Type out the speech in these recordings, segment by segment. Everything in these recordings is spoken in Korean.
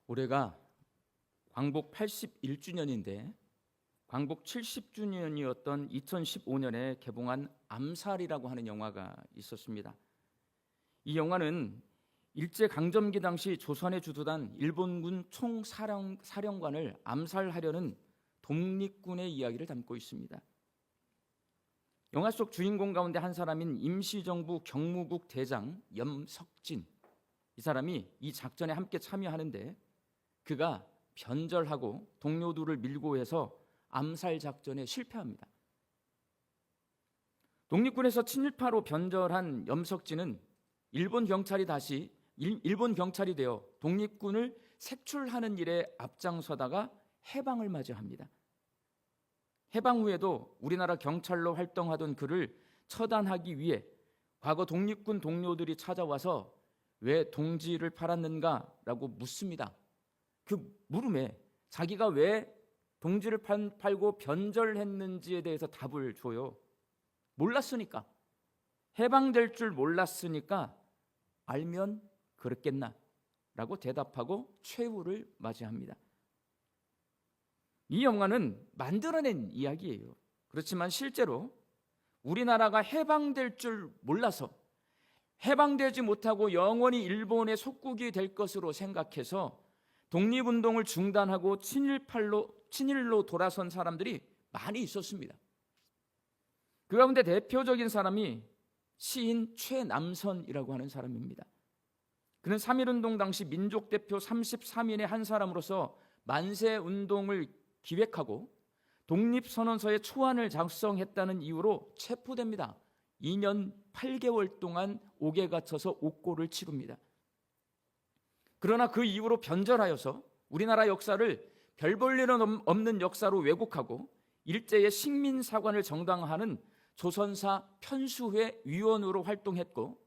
올해가 광복 81주년인데 광복 70주년이었던 2015년에 개봉한 암살이라고 하는 영화가 있었습니다. 이 영화는 일제강점기 당시 조선에 주둔한 일본군 총사령관을 암살하려는 독립군의 이야기를 담고 있습니다. 영화 속 주인공 가운데 한 사람인 임시정부 경무국 대장 염석진, 이 사람이 이 작전에 함께 참여하는데 그가 변절하고 동료들을 밀고 해서 암살 작전에 실패합니다. 독립군에서 친일파로 변절한 염석진은 일본 경찰이 되어 독립군을 색출하는 일에 앞장서다가 해방을 맞이합니다. 해방 후에도 우리나라 경찰로 활동하던 그를 처단하기 위해 과거 독립군 동료들이 찾아와서 왜 동지를 팔았는가라고 묻습니다. 그 물음에 자기가 왜 동지를 팔고 변절했는지에 대해서 답을 줘요. 몰랐으니까, 해방될 줄 몰랐으니까 알면 그랬겠나 라고 대답하고 최후를 맞이합니다. 이 영화는 만들어낸 이야기예요. 그렇지만 실제로 우리나라가 해방될 줄 몰라서 해방되지 못하고 영원히 일본의 속국이 될 것으로 생각해서 독립운동을 중단하고 친일로 돌아선 사람들이 많이 있었습니다. 그 가운데 대표적인 사람이 시인 최남선이라고 하는 사람입니다. 그는 3.1운동 당시 민족대표 33인의 한 사람으로서 만세운동을 기획하고 독립선언서의 초안을 작성했다는 이유로 체포됩니다. 2년 8개월 동안 옥에 갇혀서 옥고를 치릅니다. 그러나 그 이후로 변절하여서 우리나라 역사를 별 볼 일은 없는 역사로 왜곡하고 일제의 식민사관을 정당화하는 조선사 편수회 위원으로 활동했고,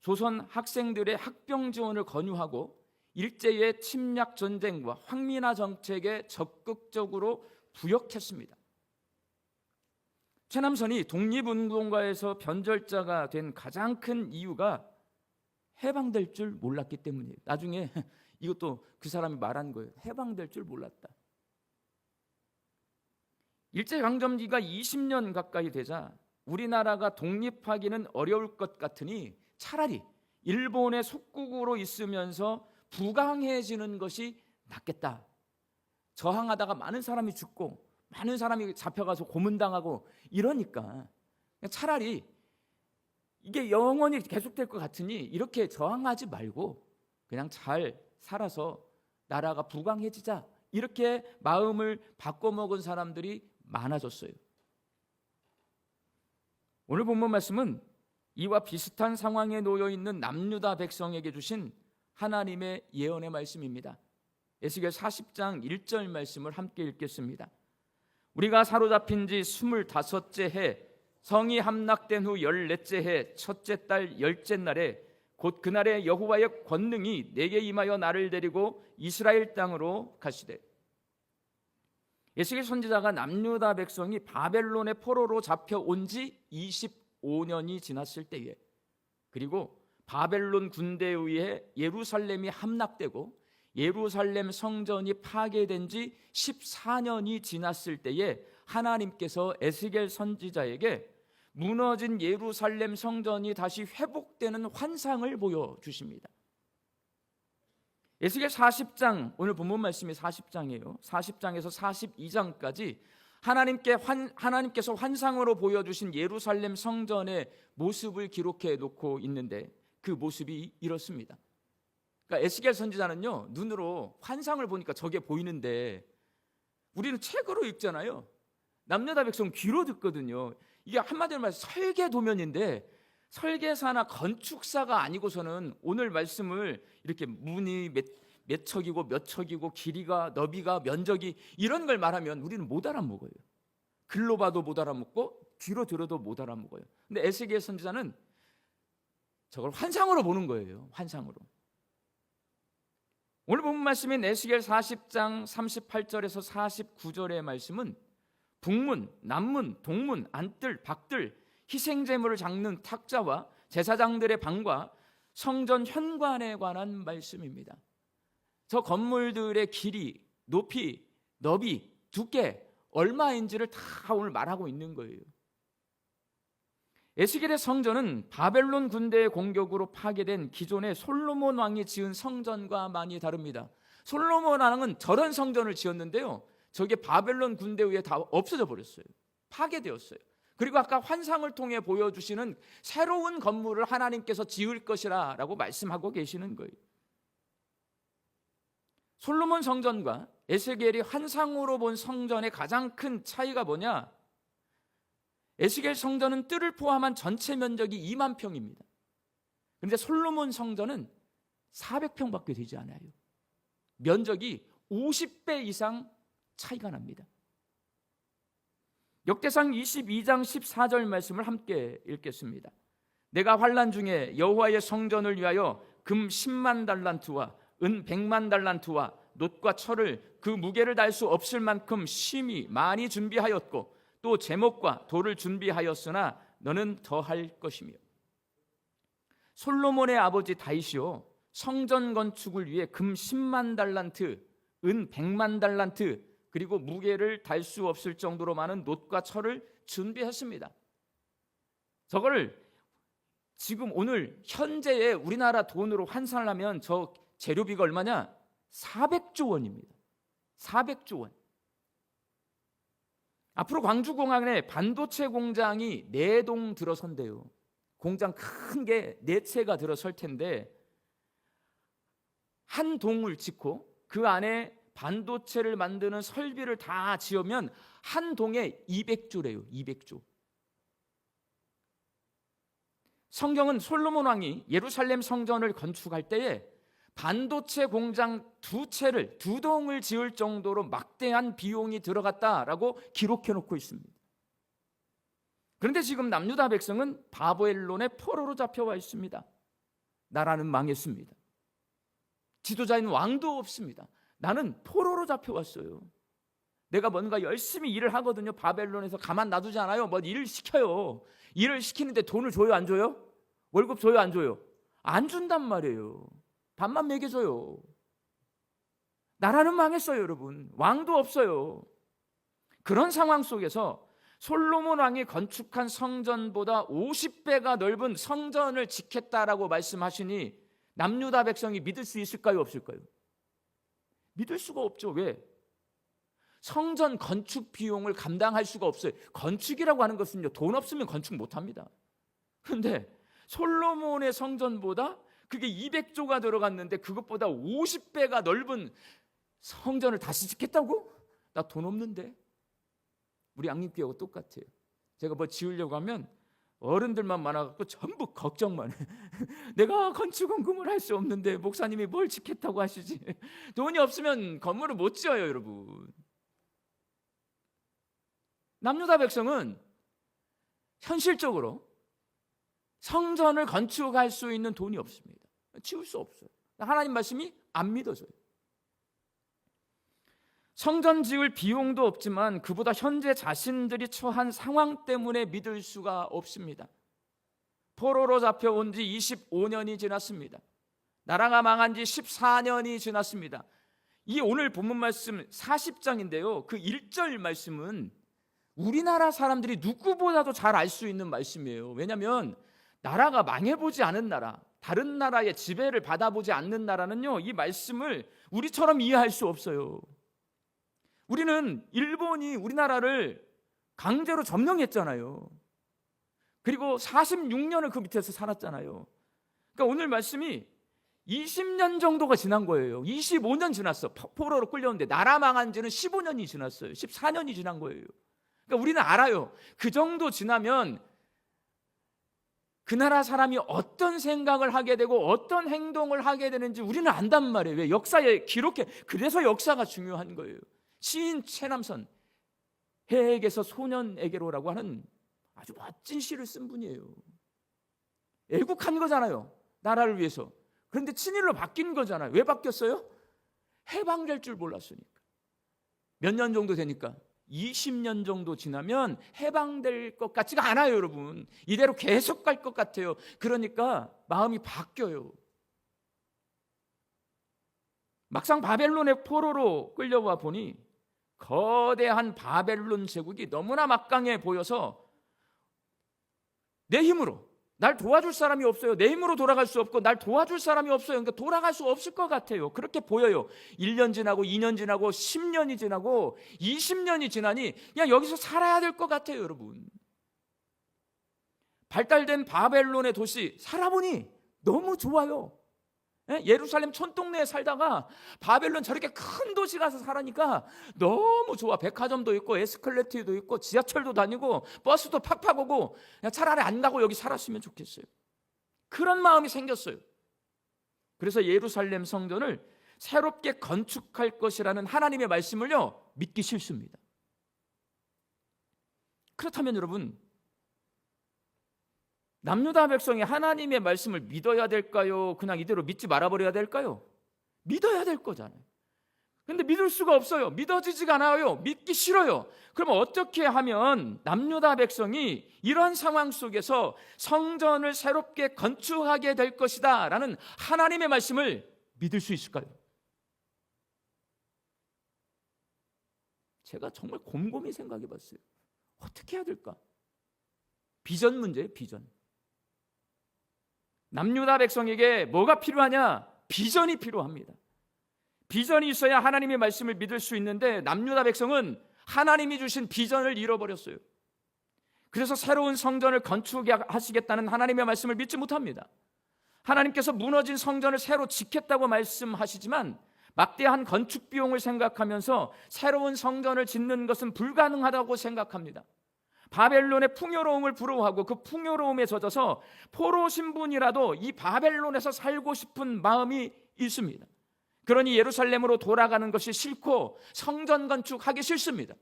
조선 학생들의 학병 지원을 권유하고 일제의 침략 전쟁과 황민화 정책에 적극적으로 부역했습니다. 최남선이 독립운동가에서 변절자가 된 가장 큰 이유가 해방될 줄 몰랐기 때문이에요. 나중에 이것도 그 사람이 말한 거예요. 해방될 줄 몰랐다. 일제강점기가 20년 가까이 되자 우리나라가 독립하기는 어려울 것 같으니 차라리 일본의 속국으로 있으면서 부강해지는 것이 낫겠다. 저항하다가 많은 사람이 죽고 많은 사람이 잡혀가서 고문당하고 이러니까 차라리 이게 영원히 계속될 것 같으니 이렇게 저항하지 말고 그냥 잘 살아서 나라가 부강해지자, 이렇게 마음을 바꿔먹은 사람들이 많아졌어요. 오늘 본문 말씀은 이와 비슷한 상황에 놓여 있는 남유다 백성에게 주신 하나님의 예언의 말씀입니다. 에스겔 40장 1절 말씀을 함께 읽겠습니다. 우리가 사로잡힌 지 25째 해 성이 함락된 후 14째 해 첫째 달 10째 날에 곧 그날에 여호와의 권능이 내게 임하여 나를 데리고 이스라엘 땅으로 가시되. 에스겔 선지자가 남유다 백성이 바벨론의 포로로 잡혀온 지 25년이 지났을 때에, 그리고 바벨론 군대에 의해 예루살렘이 함락되고 예루살렘 성전이 파괴된 지 14년이 지났을 때에 하나님께서 에스겔 선지자에게 무너진 예루살렘 성전이 다시 회복되는 환상을 보여주십니다. 에스겔 40장, 오늘 본문 말씀이 40장이에요. 40장에서 42장까지 하나님께서 환상으로 보여주신 예루살렘 성전의 모습을 기록해 놓고 있는데 그 모습이 이렇습니다. 그러니까 에스겔 선지자는요, 눈으로 환상을 보니까 저게 보이는데 우리는 책으로 읽잖아요. 남유다 백성 귀로 듣거든요. 이게 한마디로 말해서 설계도면인데 설계사나 건축사가 아니고서는 오늘 말씀을 이렇게 문이 몇 척이고 몇 척이고 길이가 너비가 면적이 이런 걸 말하면 우리는 못 알아먹어요. 글로 봐도 못 알아먹고 귀로 들어도 못 알아먹어요. 근데 에스겔 선지자는 저걸 환상으로 보는 거예요. 환상으로. 오늘 본문 말씀인 에스겔 40장 38절에서 49절의 말씀은 북문, 남문, 동문, 안뜰, 밖들, 희생제물을 잡는 탁자와 제사장들의 방과 성전 현관에 관한 말씀입니다. 저 건물들의 길이, 높이, 너비, 두께 얼마인지를 다 오늘 말하고 있는 거예요. 에스겔의 성전은 바벨론 군대의 공격으로 파괴된 기존의 솔로몬 왕이 지은 성전과 많이 다릅니다. 솔로몬 왕은 저런 성전을 지었는데요, 저게 바벨론 군대 의해 다 없어져 버렸어요. 파괴되었어요. 그리고 아까 환상을 통해 보여주시는 새로운 건물을 하나님께서 지을 것이라 라고 말씀하고 계시는 거예요. 솔로몬 성전과 에스겔이 환상으로 본 성전의 가장 큰 차이가 뭐냐? 에스겔 성전은 뜰을 포함한 전체 면적이 2만 평입니다. 그런데 솔로몬 성전은 400평밖에 되지 않아요. 면적이 50배 이상 차이가 납니다. 역대상 22장 14절 말씀을 함께 읽겠습니다. 내가 환난 중에 여호와의 성전을 위하여 금 10만 달란트와 은 100만 달란트와 놋과 철을 그 무게를 달 수 없을 만큼 심히 많이 준비하였고 또 제목과 돌을 준비하였으나 너는 더할 것이며. 솔로몬의 아버지 다윗이요, 성전 건축을 위해 금 10만 달란트, 은 100만 달란트, 그리고 무게를 달 수 없을 정도로 많은 놋과 철을 준비했습니다. 저거를 지금 오늘 현재의 우리나라 돈으로 환산을 하면 저 재료비가 얼마냐? 400조 원입니다. 400조 원. 앞으로 광주공항에 반도체 공장이 4동 들어선대요. 공장 큰 게 4채가 들어설 텐데 한 동을 짓고 그 안에 반도체를 만드는 설비를 다 지으면 한 동에 200조래요. 200조. 성경은 솔로몬 왕이 예루살렘 성전을 건축할 때에 반도체 공장 2채를 2동을 지을 정도로 막대한 비용이 들어갔다라고 기록해 놓고 있습니다. 그런데 지금 남유다 백성은 바벨론의 포로로 잡혀와 있습니다. 나라는 망했습니다. 지도자인 왕도 없습니다. 나는 포로로 잡혀왔어요. 내가 뭔가 열심히 일을 하거든요. 바벨론에서 가만 놔두지 않아요. 뭐 일을 시켜요. 일을 시키는데 돈을 줘요, 안 줘요? 월급 줘요, 안 줘요? 안 준단 말이에요. 밥만 먹여줘요. 나라는 망했어요, 여러분. 왕도 없어요. 그런 상황 속에서 솔로몬 왕이 건축한 성전보다 50배가 넓은 성전을 짓겠다라고 말씀하시니 남유다 백성이 믿을 수 있을까요, 없을까요? 믿을 수가 없죠. 왜? 성전 건축 비용을 감당할 수가 없어요. 건축이라고 하는 것은요, 돈 없으면 건축 못합니다. 그런데 솔로몬의 성전보다 그게 200조가 들어갔는데 그것보다 50배가 넓은 성전을 다시 짓겠다고? 나 돈 없는데. 우리 양림교회하고 똑같아요. 제가 뭐 지으려고 하면 어른들만 많아갖고 전부 걱정만 해. 내가 건축원금을 할 수 없는데 목사님이 뭘 짓겠다고 하시지. 돈이 없으면 건물을 못 지어요, 여러분. 남유다 백성은 현실적으로 성전을 건축할 수 있는 돈이 없습니다. 지을 수 없어요. 하나님 말씀이 안 믿어져요. 성전 지을 비용도 없지만 그보다 현재 자신들이 처한 상황 때문에 믿을 수가 없습니다. 포로로 잡혀온 지 25년이 지났습니다. 나라가 망한 지 14년이 지났습니다. 이 오늘 본문 말씀 40장인데요. 그 1절 말씀은 우리나라 사람들이 누구보다도 잘 알 수 있는 말씀이에요. 왜냐하면 나라가 망해보지 않은 나라, 다른 나라의 지배를 받아보지 않는 나라는요, 이 말씀을 우리처럼 이해할 수 없어요. 우리는 일본이 우리나라를 강제로 점령했잖아요. 그리고 46년을 그 밑에서 살았잖아요. 그러니까 오늘 말씀이 20년 정도가 지난 거예요. 25년 지났어. 포로로 끌려오는데 나라 망한 지는 15년이 지났어요. 14년이 지난 거예요. 그러니까 우리는 알아요. 그 정도 지나면 그 나라 사람이 어떤 생각을 하게 되고 어떤 행동을 하게 되는지 우리는 안단 말이에요. 왜? 역사에 기록해. 그래서 역사가 중요한 거예요. 시인 최남선, 해에게서 소년에게로라고 하는 아주 멋진 시를 쓴 분이에요. 애국한 거잖아요, 나라를 위해서. 그런데 친일로 바뀐 거잖아요. 왜 바뀌었어요? 해방될 줄 몰랐으니까. 몇 년 정도 되니까 20년 정도 지나면 해방될 것 같지가 않아요, 여러분. 이대로 계속 갈 것 같아요. 그러니까 마음이 바뀌어요. 막상 바벨론의 포로로 끌려와 보니 거대한 바벨론 제국이 너무나 막강해 보여서 내 힘으로 날 도와줄 사람이 없어요. 내 힘으로 돌아갈 수 없고 날 도와줄 사람이 없어요. 그러니까 돌아갈 수 없을 것 같아요. 그렇게 보여요. 1년 지나고 2년 지나고 10년이 지나고 20년이 지나니 그냥 여기서 살아야 될 것 같아요, 여러분. 발달된 바벨론의 도시 살아보니 너무 좋아요. 예루살렘 촌동네에 살다가 바벨론 저렇게 큰 도시 가서 살으니까 너무 좋아. 백화점도 있고 에스컬레이터도 있고 지하철도 다니고 버스도 팍팍 오고 그냥 차라리 안 가고 여기 살았으면 좋겠어요. 그런 마음이 생겼어요. 그래서 예루살렘 성전을 새롭게 건축할 것이라는 하나님의 말씀을요 믿기 싫습니다. 그렇다면 여러분, 남유다 백성이 하나님의 말씀을 믿어야 될까요? 그냥 이대로 믿지 말아버려야 될까요? 믿어야 될 거잖아요. 근데 믿을 수가 없어요. 믿어지지가 않아요. 믿기 싫어요. 그럼 어떻게 하면 남유다 백성이 이런 상황 속에서 성전을 새롭게 건축하게 될 것이다 라는 하나님의 말씀을 믿을 수 있을까요? 제가 정말 곰곰이 생각해 봤어요. 어떻게 해야 될까? 비전 문제예요, 비전. 남유다 백성에게 뭐가 필요하냐? 비전이 필요합니다. 비전이 있어야 하나님의 말씀을 믿을 수 있는데 남유다 백성은 하나님이 주신 비전을 잃어버렸어요. 그래서 새로운 성전을 건축하시겠다는 하나님의 말씀을 믿지 못합니다. 하나님께서 무너진 성전을 새로 짓겠다고 말씀하시지만 막대한 건축 비용을 생각하면서 새로운 성전을 짓는 것은 불가능하다고 생각합니다. 바벨론의 풍요로움을 부러워하고 그 풍요로움에 젖어서 포로 신분이라도 이 바벨론에서 살고 싶은 마음이 있습니다. 그러니 예루살렘으로 돌아가는 것이 싫고 성전 건축하기 싫습니다.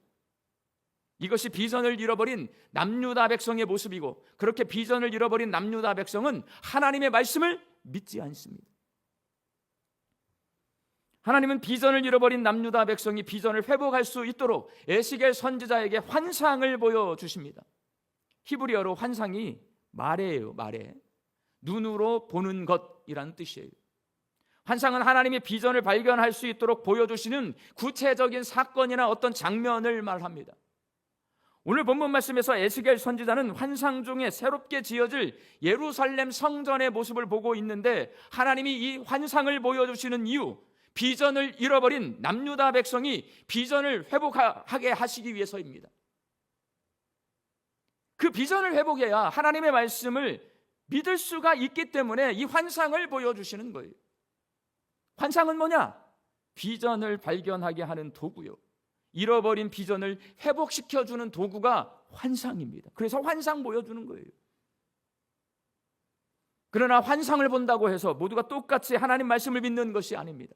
이것이 비전을 잃어버린 남유다 백성의 모습이고, 그렇게 비전을 잃어버린 남유다 백성은 하나님의 말씀을 믿지 않습니다. 하나님은 비전을 잃어버린 남유다 백성이 비전을 회복할 수 있도록 에스겔 선지자에게 환상을 보여주십니다. 히브리어로 환상이 마레예요. 마레. 눈으로 보는 것이라는 뜻이에요. 환상은 하나님의 비전을 발견할 수 있도록 보여주시는 구체적인 사건이나 어떤 장면을 말합니다. 오늘 본문 말씀에서 에스겔 선지자는 환상 중에 새롭게 지어질 예루살렘 성전의 모습을 보고 있는데, 하나님이 이 환상을 보여주시는 이유, 비전을 잃어버린 남유다 백성이 비전을 회복하게 하시기 위해서입니다. 그 비전을 회복해야 하나님의 말씀을 믿을 수가 있기 때문에 이 환상을 보여주시는 거예요. 환상은 뭐냐? 비전을 발견하게 하는 도구요. 잃어버린 비전을 회복시켜주는 도구가 환상입니다. 그래서 환상 보여주는 거예요. 그러나 환상을 본다고 해서 모두가 똑같이 하나님 말씀을 믿는 것이 아닙니다.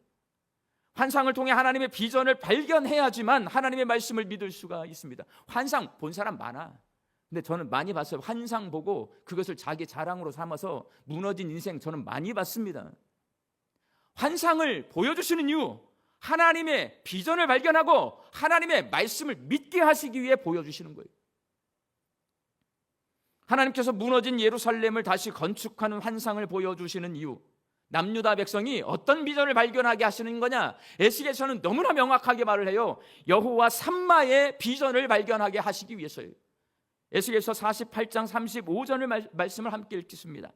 환상을 통해 하나님의 비전을 발견해야지만 하나님의 말씀을 믿을 수가 있습니다. 환상 본 사람 많아. 근데 저는 많이 봤어요. 환상 보고 그것을 자기 자랑으로 삼아서 무너진 인생 저는 많이 봤습니다. 환상을 보여주시는 이유, 하나님의 비전을 발견하고 하나님의 말씀을 믿게 하시기 위해 보여주시는 거예요. 하나님께서 무너진 예루살렘을 다시 건축하는 환상을 보여주시는 이유, 남유다 백성이 어떤 비전을 발견하게 하시는 거냐? 에스겔서는 너무나 명확하게 말을 해요. 여호와 삼마의 비전을 발견하게 하시기 위해서예요. 에스겔서 48장 35절을 말씀을 함께 읽겠습니다.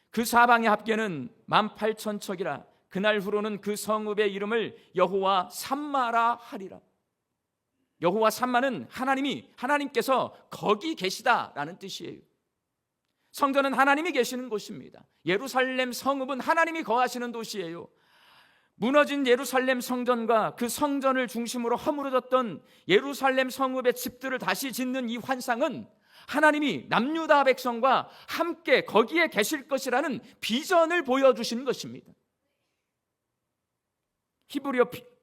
그 사방의 합계는 18,000척이라. 그날 후로는 그 성읍의 이름을 여호와 삼마라 하리라. 여호와 삼마는 하나님께서 거기 계시다라는 뜻이에요. 성전은 하나님이 계시는 곳입니다. 예루살렘 성읍은 하나님이 거하시는 도시예요. 무너진 예루살렘 성전과 그 성전을 중심으로 허물어졌던 예루살렘 성읍의 집들을 다시 짓는 이 환상은 하나님이 남유다 백성과 함께 거기에 계실 것이라는 비전을 보여주신 것입니다.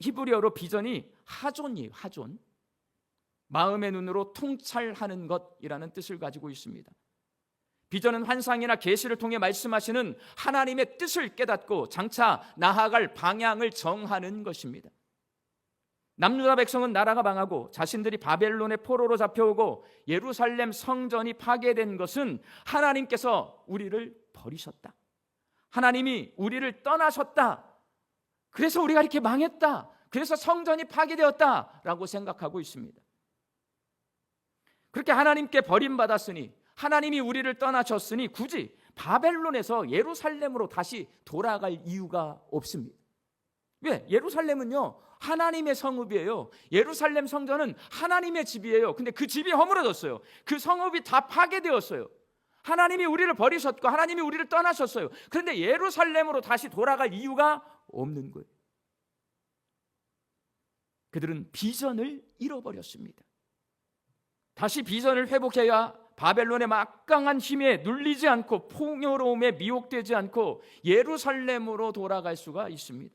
히브리어로 비전이 하존이에요. 하존. 마음의 눈으로 통찰하는 것이라는 뜻을 가지고 있습니다. 비전은 환상이나 계시를 통해 말씀하시는 하나님의 뜻을 깨닫고 장차 나아갈 방향을 정하는 것입니다. 남유다 백성은 나라가 망하고 자신들이 바벨론의 포로로 잡혀오고 예루살렘 성전이 파괴된 것은 하나님께서 우리를 버리셨다, 하나님이 우리를 떠나셨다 그래서 우리가 이렇게 망했다, 그래서 성전이 파괴되었다라고 생각하고 있습니다. 그렇게 하나님께 버림받았으니, 하나님이 우리를 떠나셨으니 굳이 바벨론에서 예루살렘으로 다시 돌아갈 이유가 없습니다. 왜? 예루살렘은요, 하나님의 성읍이에요. 예루살렘 성전은 하나님의 집이에요. 근데 그 집이 허물어졌어요. 그 성읍이 다 파괴되었어요. 하나님이 우리를 버리셨고 하나님이 우리를 떠나셨어요. 그런데 예루살렘으로 다시 돌아갈 이유가 없는 거예요. 그들은 비전을 잃어버렸습니다. 다시 비전을 회복해야 바벨론의 막강한 힘에 눌리지 않고 풍요로움에 미혹되지 않고 예루살렘으로 돌아갈 수가 있습니다.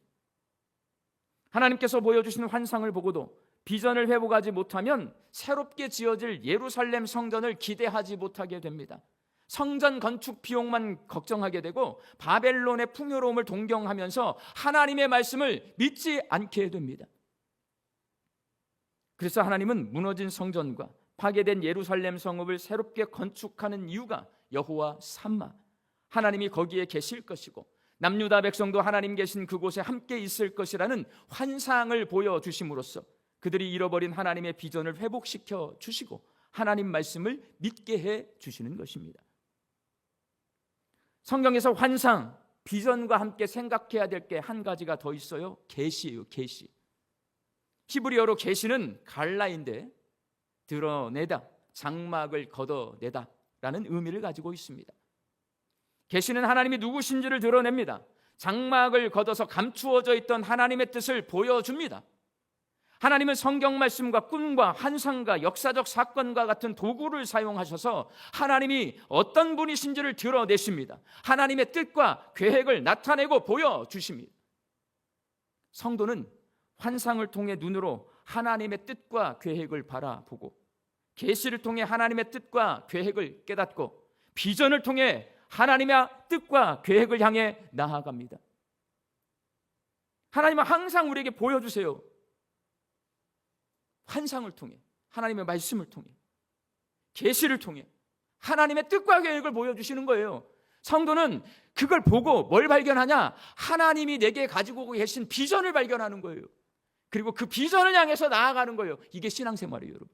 하나님께서 보여주시는 환상을 보고도 비전을 회복하지 못하면 새롭게 지어질 예루살렘 성전을 기대하지 못하게 됩니다. 성전 건축 비용만 걱정하게 되고 바벨론의 풍요로움을 동경하면서 하나님의 말씀을 믿지 않게 됩니다. 그래서 하나님은 무너진 성전과 파괴된 예루살렘 성읍을 새롭게 건축하는 이유가 여호와 삼마, 하나님이 거기에 계실 것이고 남유다 백성도 하나님 계신 그곳에 함께 있을 것이라는 환상을 보여주심으로써 그들이 잃어버린 하나님의 비전을 회복시켜 주시고 하나님 말씀을 믿게 해 주시는 것입니다. 성경에서 환상, 비전과 함께 생각해야 될 게 한 가지가 더 있어요. 계시예요. 계시. 히브리어로 계시는 갈라인데 드러내다, 장막을 걷어내다 라는 의미를 가지고 있습니다. 계시는 하나님이 누구신지를 드러냅니다. 장막을 걷어서 감추어져 있던 하나님의 뜻을 보여줍니다. 하나님은 성경 말씀과 꿈과 환상과 역사적 사건과 같은 도구를 사용하셔서 하나님이 어떤 분이신지를 드러내십니다. 하나님의 뜻과 계획을 나타내고 보여주십니다. 성도는 환상을 통해 눈으로 하나님의 뜻과 계획을 바라보고 계시를 통해 하나님의 뜻과 계획을 깨닫고 비전을 통해 하나님의 뜻과 계획을 향해 나아갑니다. 하나님은 항상 우리에게 보여주세요. 환상을 통해, 하나님의 말씀을 통해, 계시를 통해 하나님의 뜻과 계획을 보여주시는 거예요. 성도는 그걸 보고 뭘 발견하냐? 하나님이 내게 가지고 계신 비전을 발견하는 거예요. 그리고 그 비전을 향해서 나아가는 거예요. 이게 신앙생활이에요, 여러분.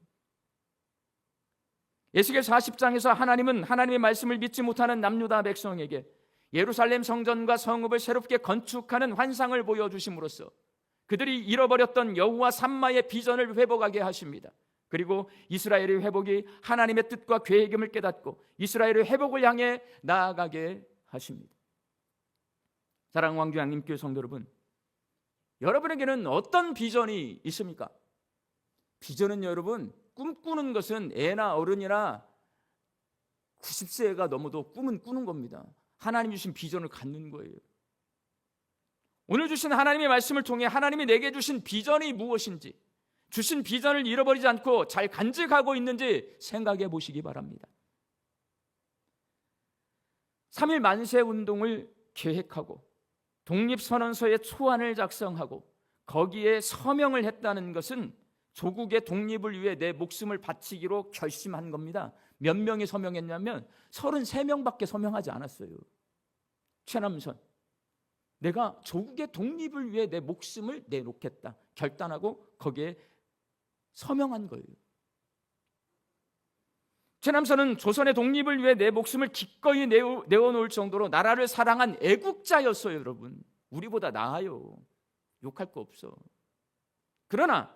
에스겔 40장에서 하나님은 하나님의 말씀을 믿지 못하는 남유다 백성에게 예루살렘 성전과 성읍을 새롭게 건축하는 환상을 보여주심으로써 그들이 잃어버렸던 여호와 삼마의 비전을 회복하게 하십니다. 그리고 이스라엘의 회복이 하나님의 뜻과 계획임을 깨닫고 이스라엘의 회복을 향해 나아가게 하십니다. 사랑하는 왕주 양림교회 성도 여러분, 여러분에게는 어떤 비전이 있습니까? 비전은 여러분, 꿈꾸는 것은 애나 어른이나 90세가 넘어도 꿈은 꾸는 겁니다. 하나님 주신 비전을 갖는 거예요. 오늘 주신 하나님의 말씀을 통해 하나님이 내게 주신 비전이 무엇인지, 주신 비전을 잃어버리지 않고 잘 간직하고 있는지 생각해 보시기 바랍니다. 3.1 만세 운동을 계획하고 독립선언서의 초안을 작성하고 거기에 서명을 했다는 것은 조국의 독립을 위해 내 목숨을 바치기로 결심한 겁니다. 몇 명이 서명했냐면 33명밖에 서명하지 않았어요. 최남선, 내가 조국의 독립을 위해 내 목숨을 내놓겠다 결단하고 거기에 서명한 거예요. 최남선은 조선의 독립을 위해 내 목숨을 기꺼이 내어놓을 정도로 나라를 사랑한 애국자였어요. 여러분, 우리보다 나아요. 욕할 거 없어. 그러나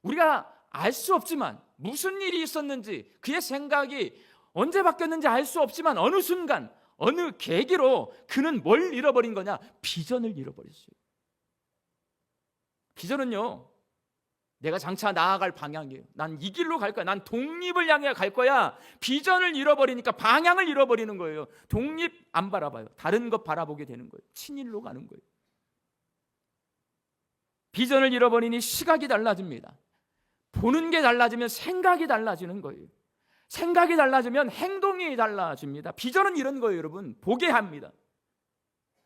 우리가 알 수 없지만 무슨 일이 있었는지, 그의 생각이 언제 바뀌었는지 알 수 없지만 어느 순간 어느 계기로 그는 뭘 잃어버린 거냐? 비전을 잃어버렸어요. 비전은요, 내가 장차 나아갈 방향이에요. 난 이 길로 갈 거야. 난 독립을 향해 갈 거야. 비전을 잃어버리니까 방향을 잃어버리는 거예요. 독립 안 바라봐요. 다른 것 바라보게 되는 거예요. 친일로 가는 거예요. 비전을 잃어버리니 시각이 달라집니다. 보는 게 달라지면 생각이 달라지는 거예요. 생각이 달라지면 행동이 달라집니다. 비전은 이런 거예요, 여러분. 보게 합니다.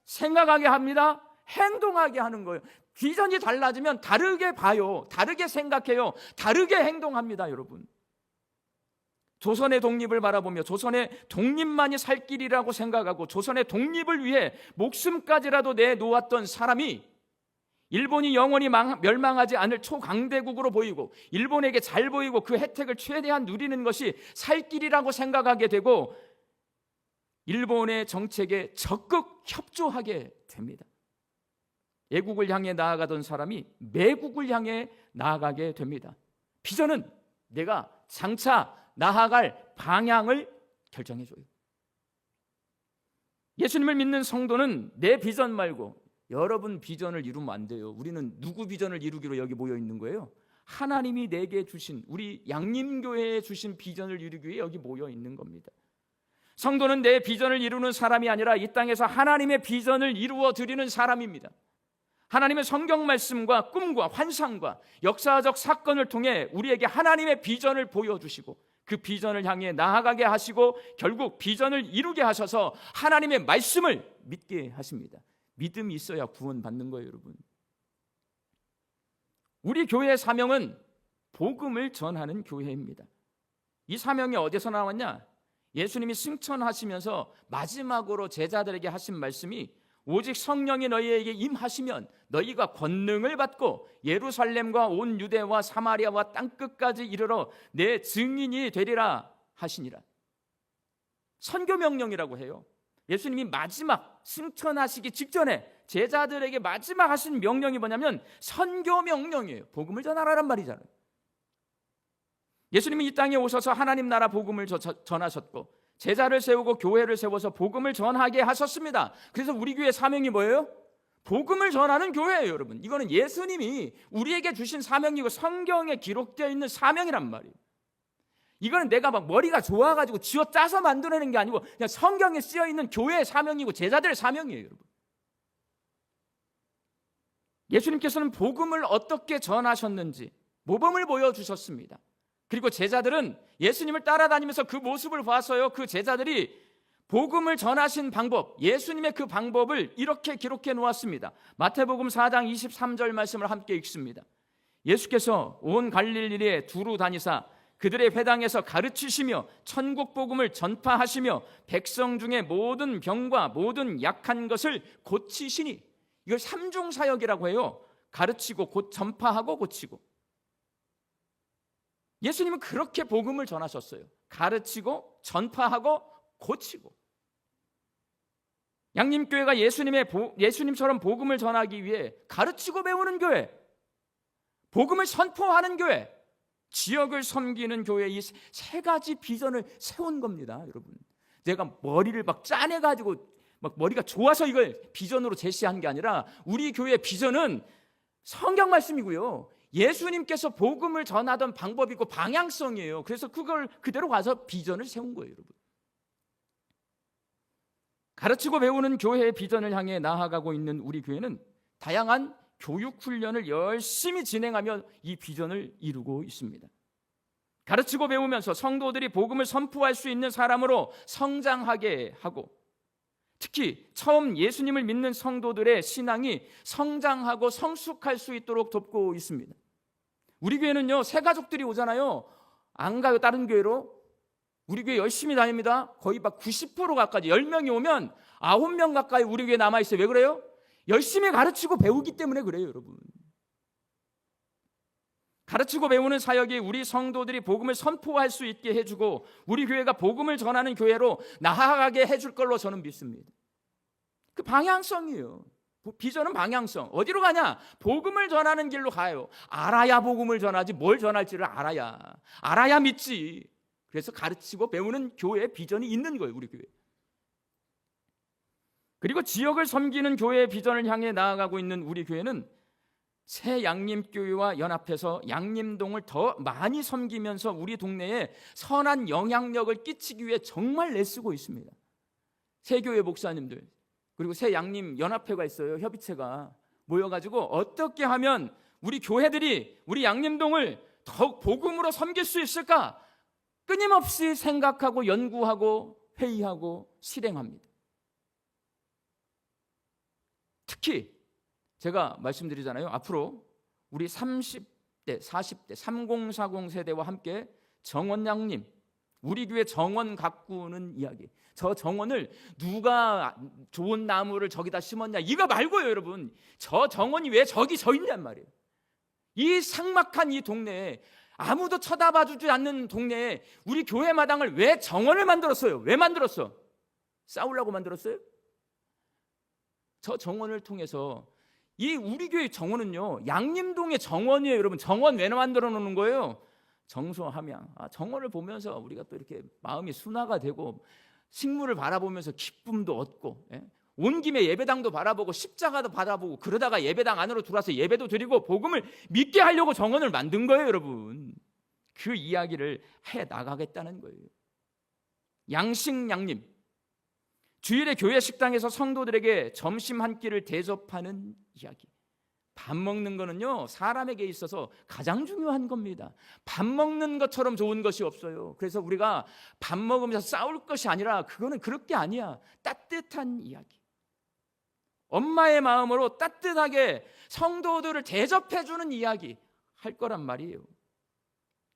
생각하게 합니다. 행동하게 하는 거예요. 비전이 달라지면 다르게 봐요. 다르게 생각해요. 다르게 행동합니다, 여러분. 조선의 독립을 바라보며 조선의 독립만이 살 길이라고 생각하고 조선의 독립을 위해 목숨까지라도 내놓았던 사람이 일본이 영원히 멸망하지 않을 초강대국으로 보이고 일본에게 잘 보이고 그 혜택을 최대한 누리는 것이 살 길이라고 생각하게 되고 일본의 정책에 적극 협조하게 됩니다. 애국을 향해 나아가던 사람이 매국을 향해 나아가게 됩니다. 비전은 내가 장차 나아갈 방향을 결정해줘요. 예수님을 믿는 성도는 내 비전 말고 여러분 비전을 이루면 안 돼요. 우리는 누구 비전을 이루기로 여기 모여 있는 거예요? 하나님이 내게 주신, 우리 양림교회에 주신 비전을 이루기 위해 여기 모여 있는 겁니다. 성도는 내 비전을 이루는 사람이 아니라 이 땅에서 하나님의 비전을 이루어 드리는 사람입니다. 하나님의 성경 말씀과 꿈과 환상과 역사적 사건을 통해 우리에게 하나님의 비전을 보여주시고 그 비전을 향해 나아가게 하시고 결국 비전을 이루게 하셔서 하나님의 말씀을 믿게 하십니다. 믿음이 있어야 구원받는 거예요, 여러분. 우리 교회의 사명은 복음을 전하는 교회입니다. 이 사명이 어디서 나왔냐? 예수님이 승천하시면서 마지막으로 제자들에게 하신 말씀이 오직 성령이 너희에게 임하시면 너희가 권능을 받고 예루살렘과 온 유대와 사마리아와 땅끝까지 이르러 내 증인이 되리라 하시니라. 선교 명령이라고 해요. 예수님이 마지막 승천하시기 직전에 제자들에게 마지막 하신 명령이 뭐냐면 선교 명령이에요. 복음을 전하라란 말이잖아요. 예수님이 이 땅에 오셔서 하나님 나라 복음을 전하셨고 제자를 세우고 교회를 세워서 복음을 전하게 하셨습니다. 그래서 우리 교회 사명이 뭐예요? 복음을 전하는 교회예요, 여러분. 이거는 예수님이 우리에게 주신 사명이고 성경에 기록되어 있는 사명이란 말이에요. 이거는 내가 막 머리가 좋아가지고 쥐어 짜서 만들어내는 게 아니고 그냥 성경에 쓰여 있는 교회의 사명이고 제자들의 사명이에요, 여러분. 예수님께서는 복음을 어떻게 전하셨는지 모범을 보여주셨습니다. 그리고 제자들은 예수님을 따라다니면서 그 모습을 봐서요, 그 제자들이 복음을 전하신 방법, 예수님의 그 방법을 이렇게 기록해 놓았습니다. 마태복음 4장 23절 말씀을 함께 읽습니다. 예수께서 온 갈릴리에 두루 다니사 그들의 회당에서 가르치시며 천국 복음을 전파하시며 백성 중에 모든 병과 모든 약한 것을 고치시니, 이걸 삼중 사역이라고 해요. 가르치고 곧 전파하고 고치고. 예수님은 그렇게 복음을 전하셨어요. 가르치고 전파하고 고치고. 양림교회가 예수님처럼 복음을 전하기 위해 가르치고 배우는 교회, 복음을 선포하는 교회, 지역을 섬기는 교회, 이 세 가지 비전을 세운 겁니다, 여러분. 내가 머리를 막 짜내가지고 막 머리가 좋아서 이걸 비전으로 제시한 게 아니라 우리 교회의 비전은 성경 말씀이고요, 예수님께서 복음을 전하던 방법이고 방향성이에요. 그래서 그걸 그대로 가서 비전을 세운 거예요, 여러분. 가르치고 배우는 교회의 비전을 향해 나아가고 있는 우리 교회는 다양한 교육 훈련을 열심히 진행하며 이 비전을 이루고 있습니다. 가르치고 배우면서 성도들이 복음을 선포할 수 있는 사람으로 성장하게 하고, 특히 처음 예수님을 믿는 성도들의 신앙이 성장하고 성숙할 수 있도록 돕고 있습니다. 우리 교회는요, 새 가족들이 오잖아요. 안 가요, 다른 교회로. 우리 교회 열심히 다닙니다. 거의 막 90% 가까이, 10명이 오면 9명 가까이 우리 교회에 남아있어요. 왜 그래요? 열심히 가르치고 배우기 때문에 그래요, 여러분. 가르치고 배우는 사역이 우리 성도들이 복음을 선포할 수 있게 해주고 우리 교회가 복음을 전하는 교회로 나아가게 해줄 걸로 저는 믿습니다. 그 방향성이에요. 비전은 방향성. 어디로 가냐? 복음을 전하는 길로 가요. 알아야 복음을 전하지, 뭘 전할지를 알아야 믿지. 그래서 가르치고 배우는 교회의 비전이 있는 거예요, 우리 교회. 그리고 지역을 섬기는 교회의 비전을 향해 나아가고 있는 우리 교회는 새 양림교회와 연합해서 양림동을 더 많이 섬기면서 우리 동네에 선한 영향력을 끼치기 위해 정말 애쓰고 있습니다. 새 교회 목사님들, 그리고 새 양림 연합회가 있어요. 협의체가 모여가지고 어떻게 하면 우리 교회들이 우리 양림동을 더욱 복음으로 섬길 수 있을까 끊임없이 생각하고 연구하고 회의하고 실행합니다. 특히 제가 말씀드리잖아요. 앞으로 우리 30대, 40대, 3040 세대와 함께 정원 양림, 우리 교회 정원 가꾸는 이야기. 저 정원을 누가 좋은 나무를 저기다 심었냐 이거 말고요, 여러분. 저 정원이 왜 저기 서 있냔 말이에요. 이 삭막한 이 동네에, 아무도 쳐다봐주지 않는 동네에 우리 교회 마당을 왜 정원을 만들었어요? 왜 만들었어? 싸우려고 만들었어요? 저 정원을 통해서, 이 우리 교회 정원은요, 양림동의 정원이에요, 여러분. 정원 왜 만들어 놓는 거예요? 정소함양. 정원을 보면서 우리가 또 이렇게 마음이 순화가 되고 식물을 바라보면서 기쁨도 얻고, 온 김에 예배당도 바라보고 십자가도 바라보고, 그러다가 예배당 안으로 들어와서 예배도 드리고 복음을 믿게 하려고 정원을 만든 거예요, 여러분. 그 이야기를 해 나가겠다는 거예요. 양식 양림. 주일에 교회 식당에서 성도들에게 점심 한 끼를 대접하는 이야기. 밥 먹는 거는요, 사람에게 있어서 가장 중요한 겁니다. 밥 먹는 것처럼 좋은 것이 없어요. 그래서 우리가 밥 먹으면서 싸울 것이 아니라, 그거는 그럴 게 아니야. 따뜻한 이야기. 엄마의 마음으로 따뜻하게 성도들을 대접해주는 이야기 할 거란 말이에요.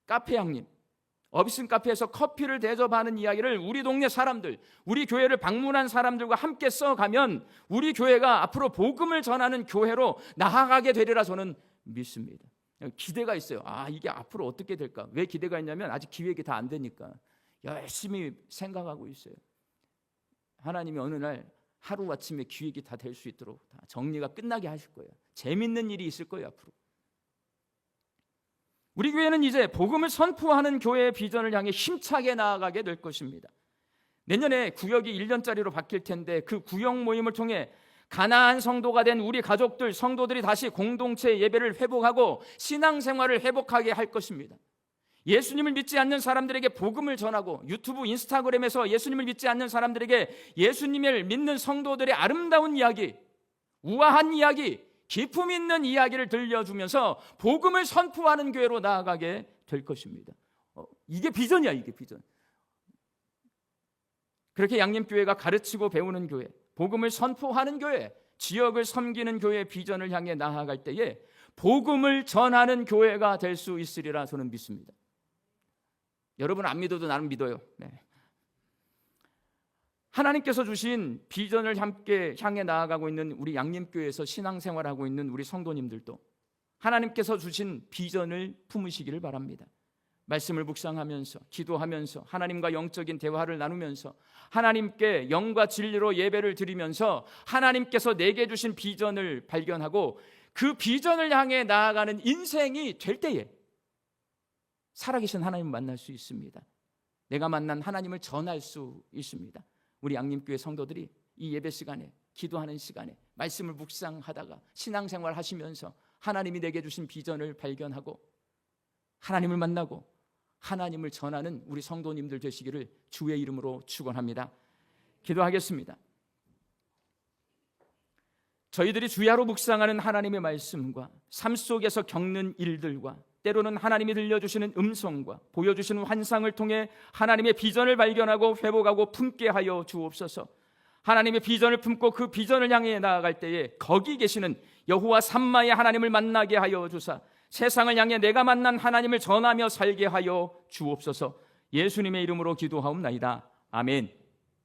카페 양님, 어비슨 카페에서 커피를 대접하는 이야기를 우리 동네 사람들, 우리 교회를 방문한 사람들과 함께 써가면 우리 교회가 앞으로 복음을 전하는 교회로 나아가게 되리라 저는 믿습니다. 기대가 있어요. 이게 앞으로 어떻게 될까? 왜 기대가 있냐면 아직 기획이 다 안 되니까 열심히 생각하고 있어요. 하나님이 어느 날 하루아침에 기획이 다 될 수 있도록 다 정리가 끝나게 하실 거예요. 재밌는 일이 있을 거예요, 앞으로. 우리 교회는 이제 복음을 선포하는 교회의 비전을 향해 힘차게 나아가게 될 것입니다. 내년에 구역이 1년짜리로 바뀔 텐데, 그 구역 모임을 통해 가나안 성도가 된 우리 가족들, 성도들이 다시 공동체 예배를 회복하고 신앙생활을 회복하게 할 것입니다. 예수님을 믿지 않는 사람들에게 복음을 전하고, 유튜브, 인스타그램에서 예수님을 믿지 않는 사람들에게 예수님을 믿는 성도들의 아름다운 이야기, 우아한 이야기, 기품 있는 이야기를 들려주면서 복음을 선포하는 교회로 나아가게 될 것입니다. 이게 비전이야, 이게 비전. 그렇게 양림교회가 가르치고 배우는 교회, 복음을 선포하는 교회, 지역을 섬기는 교회의 비전을 향해 나아갈 때에 복음을 전하는 교회가 될 수 있으리라 저는 믿습니다. 여러분 안 믿어도 나는 믿어요. 하나님께서 주신 비전을 함께 향해 나아가고 있는 우리 양림교회에서 신앙생활하고 있는 우리 성도님들도 하나님께서 주신 비전을 품으시기를 바랍니다. 말씀을 묵상하면서, 기도하면서, 하나님과 영적인 대화를 나누면서, 하나님께 영과 진리로 예배를 드리면서 하나님께서 내게 주신 비전을 발견하고 그 비전을 향해 나아가는 인생이 될 때에 살아계신 하나님을 만날 수 있습니다. 내가 만난 하나님을 전할 수 있습니다. 우리 양림교회 성도들이 이 예배 시간에, 기도하는 시간에 말씀을 묵상하다가 신앙생활 하시면서 하나님이 내게 주신 비전을 발견하고 하나님을 만나고 하나님을 전하는 우리 성도님들 되시기를 주의 이름으로 축원합니다. 기도하겠습니다. 저희들이 주야로 묵상하는 하나님의 말씀과 삶 속에서 겪는 일들과 때로는 하나님이 들려주시는 음성과 보여주시는 환상을 통해 하나님의 비전을 발견하고 회복하고 품게 하여 주옵소서. 하나님의 비전을 품고 그 비전을 향해 나아갈 때에 거기 계시는 여호와 삼마의 하나님을 만나게 하여 주사 세상을 향해 내가 만난 하나님을 전하며 살게 하여 주옵소서. 예수님의 이름으로 기도하옵나이다. 아멘.